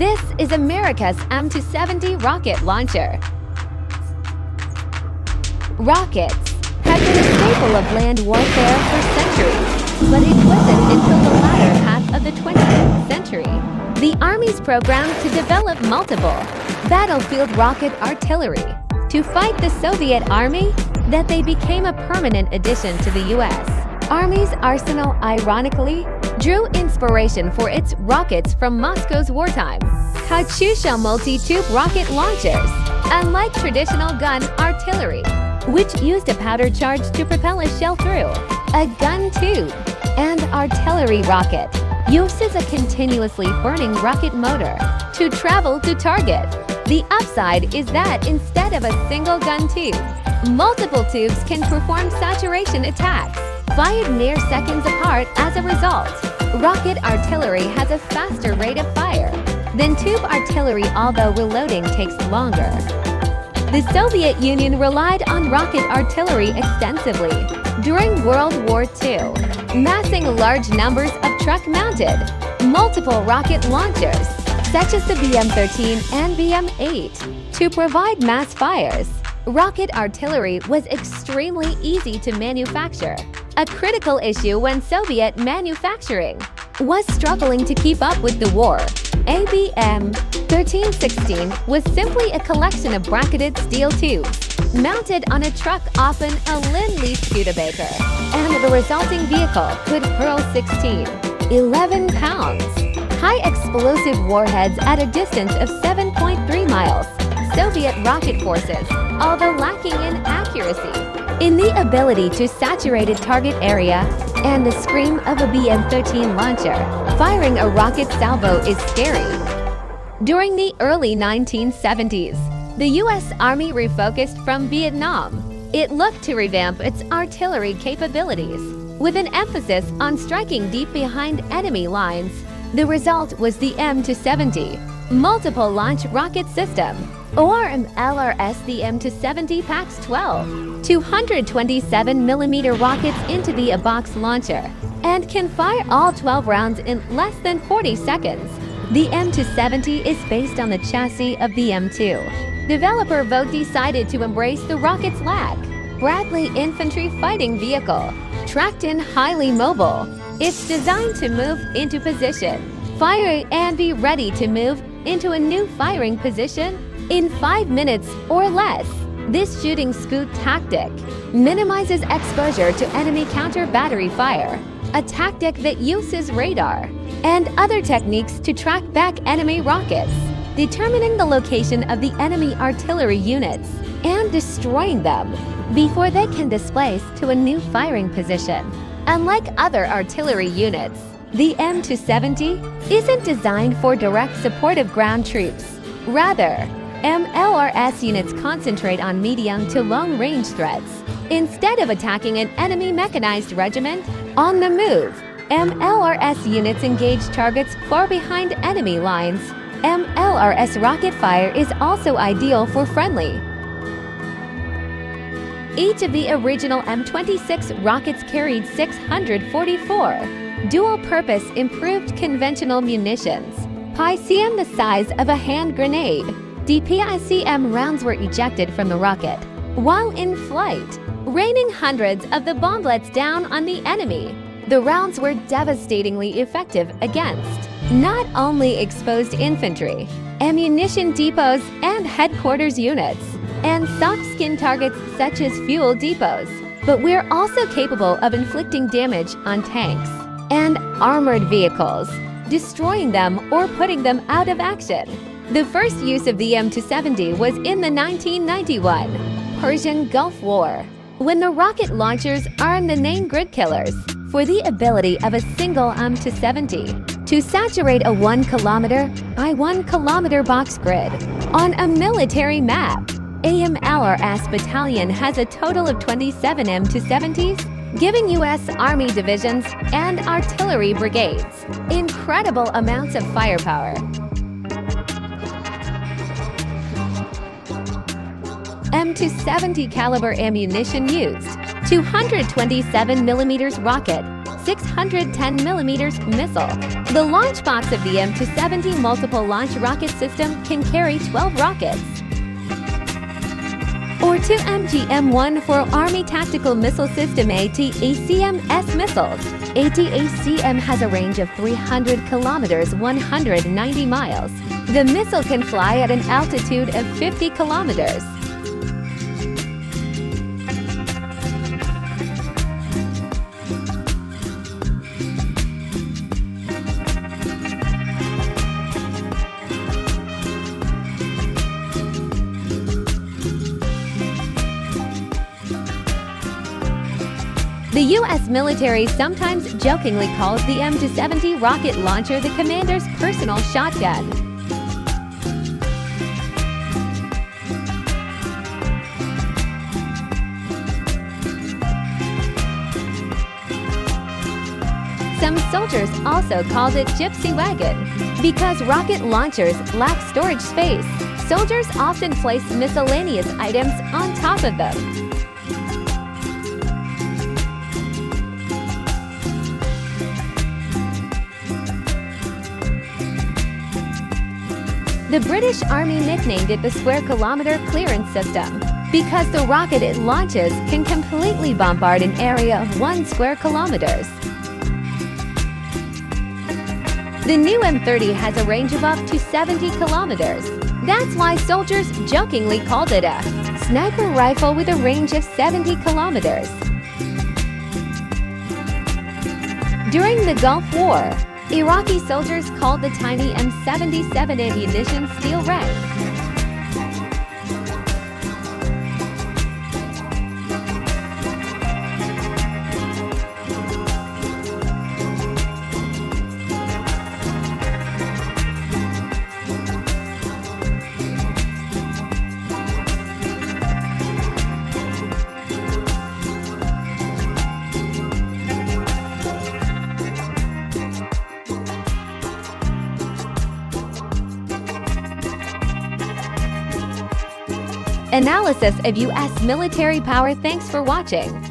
This is America's M270 rocket launcher. Rockets have been a staple of land warfare for centuries, but it wasn't until the latter half of the 20th century the Army's program to develop multiple battlefield rocket artillery to fight the Soviet Army that they became a permanent addition to the U.S. Army's arsenal ironically drew inspiration for its rockets from Moscow's wartime Katyusha multi-tube rocket launchers. Unlike traditional gun artillery, which used a powder charge to propel a shell through a gun tube, and artillery rocket uses a continuously burning rocket motor to travel to target. The upside is that instead of a single gun tube, multiple tubes can perform saturation attacks, fired mere seconds apart. As a result, rocket artillery has a faster rate of fire than tube artillery, although reloading takes longer. The Soviet Union relied on rocket artillery extensively during World War II, massing large numbers of truck-mounted, multiple rocket launchers, such as the BM-13 and BM-8, to provide mass fires. Rocket artillery was extremely easy to manufacture, a critical issue when Soviet manufacturing was struggling to keep up with the war. A BM-1316 was simply a collection of bracketed steel tubes mounted on a truck, often a Lindley Studebaker, and the resulting vehicle could hurl 11 pounds, high explosive warheads at a distance of 7.3 miles. Soviet rocket forces, although lacking in accuracy, in the ability to saturate a target area, and the scream of a BM-13 launcher firing a rocket salvo is scary. During the early 1970s, the U.S. Army refocused from Vietnam. It looked to revamp its artillery capabilities, with an emphasis on striking deep behind enemy lines. The result was the M270 Multiple Launch Rocket System, or LRS. The M270 packs 12 227mm rockets into the box launcher and can fire all 12 rounds in less than 40 seconds. The M270 is based on the chassis of the M2. Developer Vogt decided to embrace the rocket's lack. Bradley infantry fighting vehicle, tracked in, highly mobile. It's designed to move into position, fire, and be ready to move into a new firing position in 5 minutes or less. This shooting scoot tactic minimizes exposure to enemy counter-battery fire, a tactic that uses radar and other techniques to track back enemy rockets, determining the location of the enemy artillery units and destroying them before they can displace to a new firing position. Unlike other artillery units, the M270 isn't designed for direct support of ground troops. Rather, MLRS units concentrate on medium to long-range threats. Instead of attacking an enemy mechanized regiment on the move, MLRS units engage targets far behind enemy lines. MLRS rocket fire is also ideal for friendly. Each of the original M26 rockets carried 644 dual-purpose improved conventional munitions, PICM the size of a hand grenade. DPICM rounds were ejected from the rocket while in flight, raining hundreds of the bomblets down on the enemy. The rounds were devastatingly effective against not only exposed infantry, ammunition depots and headquarters units, and soft-skin targets such as fuel depots, but we're also capable of inflicting damage on tanks and armored vehicles, destroying them or putting them out of action. The first use of the M270 was in the 1991 Persian Gulf War, when the rocket launchers armed the name grid killers for the ability of a single M270 to saturate a 1 kilometer by 1 kilometer box grid on a military map. AMLRS battalion has a total of 27 M270s, giving U.S. Army divisions and artillery brigades incredible amounts of firepower. M270 caliber ammunition used 227mm rocket, 610mm missile. The launch box of the M270 multiple launch rocket system can carry 12 rockets. Or 2 MGM-1 for Army Tactical Missile System ATACMS missiles. ATACM has a range of 300 kilometers, 190 miles. The missile can fly at an altitude of 50 kilometers. The U.S. military sometimes jokingly calls the M270 rocket launcher the commander's personal shotgun. Some soldiers also called it gypsy wagon. Because rocket launchers lack storage space, soldiers often place miscellaneous items on top of them. The British Army nicknamed it the Square Kilometre Clearance System because the rocket it launches can completely bombard an area of 1 square kilometers. The new M30 has a range of up to 70 kilometers. That's why soldiers jokingly called it a sniper rifle with a range of 70 kilometers. During the Gulf War, Iraqi soldiers called the tiny M77 ammunition steel ray. Analysis of U.S. military power. Thanks for watching.